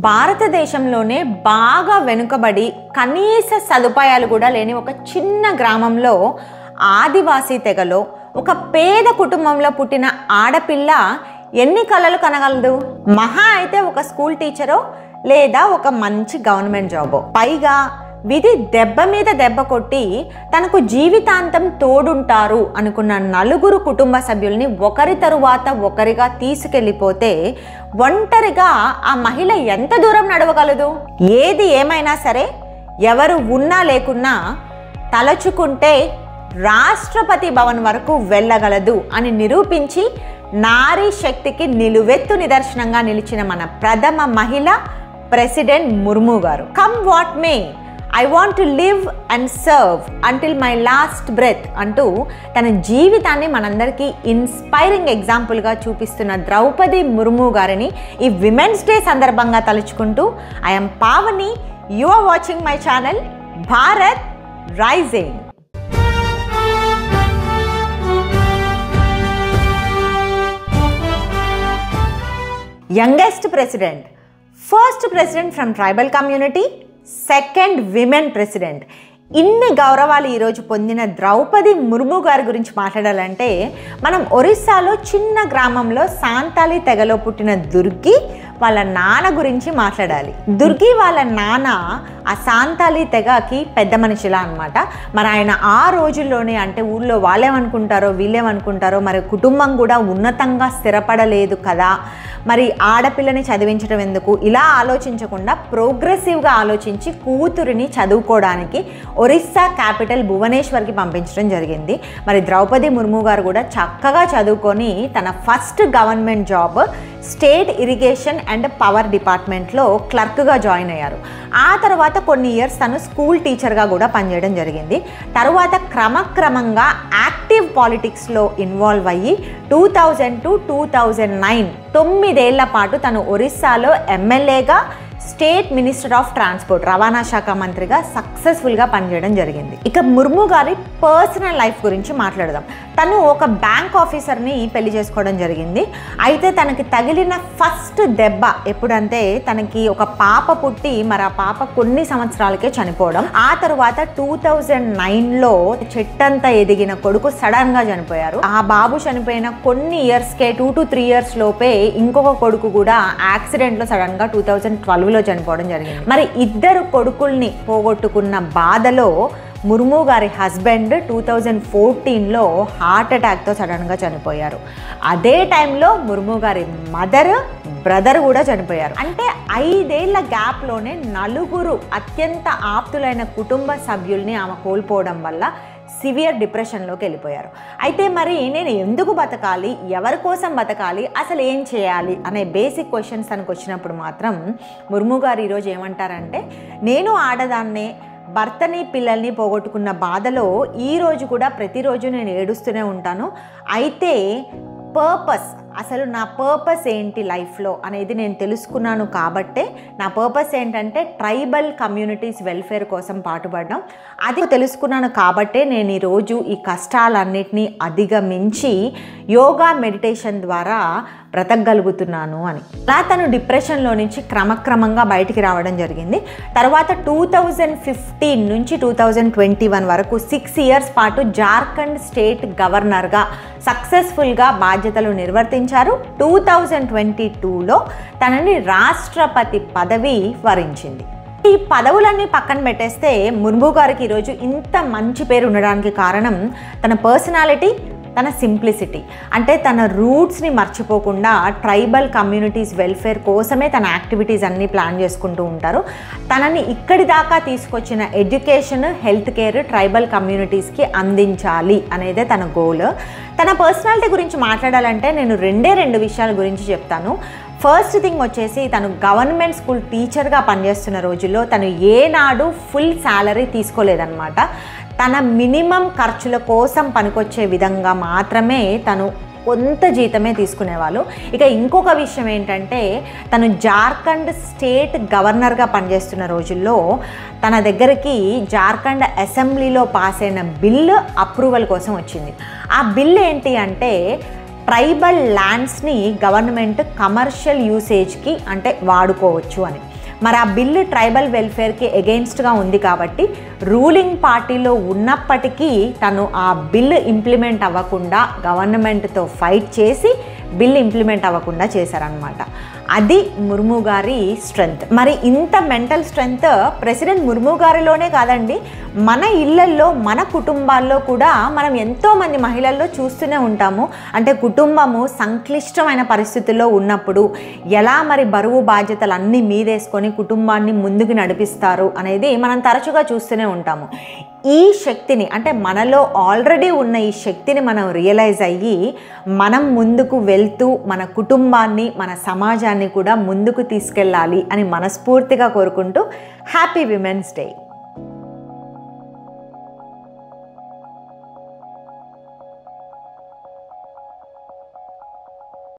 భారతదేశంలోనే బాగా వెనుకబడి కనీస సదుపాయాలు కూడా లేని ఒక చిన్న గ్రామంలో ఆదివాసీ తెగలో ఒక పేద కుటుంబంలో పుట్టిన ఆడపిల్ల ఎన్ని కలలు కనగలదు? మహా అయితే ఒక స్కూల్ టీచరో లేదా ఒక మంచి గవర్నమెంట్ జాబో. పైగా విధి దెబ్బ మీద దెబ్బ కొట్టి తనకు జీవితాంతం తోడుంటారు అనుకున్న నలుగురు కుటుంబ సభ్యుల్ని ఒకరి తరువాత ఒకరిగా తీసుకెళ్ళిపోతే ఒంటరిగా ఆ మహిళ ఎంత దూరం నడవగలదు? ఏది ఏమైనా సరే, ఎవరు ఉన్నా లేకున్నా తలచుకుంటే రాష్ట్రపతి భవన్ వరకు వెళ్ళగలదు అని నిరూపించి నారీ శక్తికి నిలువెత్తు నిదర్శనంగా నిలిచిన మన ప్రథమ మహిళ ప్రెసిడెంట్ ముర్ము గారు. Come what may, I want to live and serve until my last breath అంటూ తన జీవితాన్ని మనందరికీ ఇన్స్పైరింగ్ ఎగ్జాంపుల్గా చూపిస్తున్న ద్రౌపది ముర్ము గారిని ఈ విమెన్స్ డే సందర్భంగా తలుచుకుంటూ I'm Pavani, you are watching my channel Bharat rising. Youngest president, first president from tribal community, second women president. ఇన్ని గౌరవాలు ఈరోజు పొందిన ద్రౌపది ముర్ము గారి గురించి మాట్లాడాలంటే మనం ఒరిస్సాలో చిన్న గ్రామంలో సాంతాలి తెగలో పుట్టిన దుర్గి వాళ్ళ నాన్న గురించి మాట్లాడాలి. దుర్గి వాళ్ళ నాన్న ఆ సాంతాలి తెగకి పెద్ద మనిషిలా అనమాట. మరి ఆయన ఆ రోజుల్లోనే, అంటే ఊళ్ళో వాళ్ళేమనుకుంటారో వీళ్ళేమనుకుంటారో, మరి కుటుంబం కూడా ఉన్నతంగా స్థిరపడలేదు కదా, మరి ఆడపిల్లని చదివించడం ఎందుకు, ఇలా ఆలోచించకుండా ప్రోగ్రెసివ్గా ఆలోచించి కూతురిని చదువుకోవడానికి ఒరిస్సా క్యాపిటల్ భువనేశ్వర్కి పంపించడం జరిగింది. మరి ద్రౌపది ముర్ము గారు కూడా చక్కగా చదువుకొని తన first government job state irrigation and power డిపార్ట్మెంట్లో క్లర్క్గా జాయిన్ అయ్యారు. ఆ తర్వాత కొన్ని ఇయర్స్ తను స్కూల్ టీచర్గా కూడా పనిచేయడం జరిగింది. తర్వాత క్రమక్రమంగా యాక్టివ్ పాలిటిక్స్లో ఇన్వాల్వ్ అయ్యి 2000 to 2009 9 ఏళ్ల పాటు తను ఒరిస్సాలో ఎమ్మెల్యేగా, స్టేట్ మినిస్టర్ ఆఫ్ ట్రాన్స్పోర్ట్ రవాణా శాఖ మంత్రిగా సక్సెస్ఫుల్గా పనిచేయడం జరిగింది. ఇక ముర్ము గారి పర్సనల్ లైఫ్ గురించి మాట్లాడదాం. తను ఒక బ్యాంక్ ఆఫీసర్ని పెళ్లి చేసుకోవడం జరిగింది. అయితే తనకి తగిలిన ఫస్ట్ దెబ్బ ఎప్పుడంటే, తనకి ఒక పాప పుట్టి మరి ఆ పాప కొన్ని సంవత్సరాలకే చనిపోవడం. ఆ తర్వాత 2009లో చెట్టంతా ఎదిగిన కొడుకు సడన్గా చనిపోయారు. ఆ బాబు చనిపోయిన కొన్ని ఇయర్స్కే 2 to 3 years లోపే ఇంకొక కొడుకు కూడా యాక్సిడెంట్లో సడన్గా 2012లో చనిపోవడం జరిగింది. మరి ఇద్దరు కొడుకుల్ని పోగొట్టుకున్న బాధలో ముర్ము గారి హస్బెండ్ 2014లో హార్ట్ అటాక్తో సడన్గా చనిపోయారు. అదే టైంలో ముర్ము గారి మదర్, బ్రదర్ కూడా చనిపోయారు. అంటే 5 ఏళ్ల గ్యాప్లోనే నలుగురు అత్యంత ఆప్తులైన కుటుంబ సభ్యుల్ని ఆమె కోల్పోవడం వల్ల సివియర్ డిప్రెషన్లోకి వెళ్ళిపోయారు. అయితే మరి నేను ఎందుకు బతకాలి, ఎవరి కోసం బతకాలి, అసలు ఏం చేయాలి అనే బేసిక్ క్వశ్చన్స్ తనకు వచ్చినప్పుడు మాత్రం ముర్ము గారు ఈరోజు ఏమంటారంటే, నేను ఆడదాన్నే, భర్తని పిల్లల్ని పోగొట్టుకున్న బాధలో ఈరోజు కూడా ప్రతిరోజు నేను ఏడుస్తూనే ఉంటాను. అయితే పర్పస్, అసలు నా పర్పస్ ఏంటి లైఫ్లో అనేది నేను తెలుసుకున్నాను. కాబట్టే నా పర్పస్ ఏంటంటే ట్రైబల్ కమ్యూనిటీస్ వెల్ఫేర్ కోసం పాటుపడడం. అది తెలుసుకున్నాను కాబట్టే నేను ఈరోజు ఈ కష్టాలన్నిటినీ అధిగమించి యోగా, మెడిటేషన్ ద్వారా బ్రతకగలుగుతున్నాను అని. అలా తను డిప్రెషన్లో నుంచి క్రమక్రమంగా బయటికి రావడం జరిగింది. తర్వాత 2015 నుంచి 2021 వరకు 6 years పాటు జార్ఖండ్ స్టేట్ గవర్నర్గా సక్సెస్ఫుల్గా బాధ్యతలు నిర్వర్తించారు. 2022లో తనని రాష్ట్రపతి పదవి వరించింది. ఈ పదవులన్నీ పక్కన పెట్టేస్తే ముర్ము గారికి ఈరోజు ఇంత మంచి పేరు ఉండడానికి కారణం తన పర్సనాలిటీ, తన సింప్లిసిటీ. అంటే తన రూట్స్ని మర్చిపోకుండా ట్రైబల్ కమ్యూనిటీస్ వెల్ఫేర్ కోసమే తన యాక్టివిటీస్ అన్నీ ప్లాన్ చేసుకుంటూ ఉంటారు. తనని ఇక్కడి దాకా తీసుకొచ్చిన ఎడ్యుకేషన్, హెల్త్ కేర్ ట్రైబల్ కమ్యూనిటీస్కి అందించాలి అనేదే తన గోల్. తన పర్సనాలిటీ గురించి మాట్లాడాలంటే నేను రెండు విషయాల గురించి చెప్తాను. ఫస్ట్ థింగ్ వచ్చేసి, తను గవర్నమెంట్ స్కూల్ టీచర్గా పనిచేస్తున్న రోజుల్లో తను ఏనాడు ఫుల్ శాలరీ తీసుకోలేదన్నమాట. తన మినిమం ఖర్చుల కోసం పనికొచ్చే విధంగా మాత్రమే తను కొంత జీతమే తీసుకునేవాళ్ళు. ఇక ఇంకొక విషయం ఏంటంటే, తను జార్ఖండ్ స్టేట్ గవర్నర్గా పనిచేస్తున్న రోజుల్లో తన దగ్గరికి జార్ఖండ్ అసెంబ్లీలో పాస్ అయిన బిల్లు అప్రూవల్ కోసం వచ్చింది. ఆ బిల్ ఏంటి అంటే ట్రైబల్ ల్యాండ్స్ని గవర్నమెంట్ కమర్షియల్ యూసేజ్కి అంటే వాడుకోవచ్చు అని. మరి ఆ బిల్లు ట్రైబల్ వెల్ఫేర్కి ఎగెయిన్స్ట్గా ఉంది కాబట్టి రూలింగ్ పార్టీలో ఉన్నప్పటికీ తను ఆ బిల్లు ఇంప్లిమెంట్ అవ్వకుండా గవర్నమెంట్తో ఫైట్ చేసి బిల్లు ఇంప్లిమెంట్ అవ్వకుండా చేశారనమాట. అది ముర్ము గారి స్ట్రెంగ్త్. మరి ఇంత మెంటల్ స్ట్రెంగ్త్ ప్రెసిడెంట్ ముర్ము గారిలోనే కాదండి, మన ఇళ్లల్లో మన కుటుంబాల్లో కూడా మనం ఎంతోమంది మహిళల్లో చూస్తూనే ఉంటాము. అంటే కుటుంబము సంక్లిష్టమైన పరిస్థితుల్లో ఉన్నప్పుడు ఎలా మరి బరువు బాధ్యతలు అన్నీ మీదేసుకొని కుటుంబాన్ని ముందుకు నడిపిస్తారు అనేది మనం తరచుగా చూస్తూనే ఉంటాము. ఈ శక్తిని అంటే మనలో ఆల్రెడీ ఉన్న ఈ శక్తిని మనం రియలైజ్ అయ్యి మనం ముందుకు వెళ్తూ మన కుటుంబాన్ని మన సమాజాన్ని కూడా ముందుకు తీసుకెళ్ళాలి అని మనస్ఫూర్తిగా కోరుకుంటూ హ్యాపీ విమెన్స్ డే.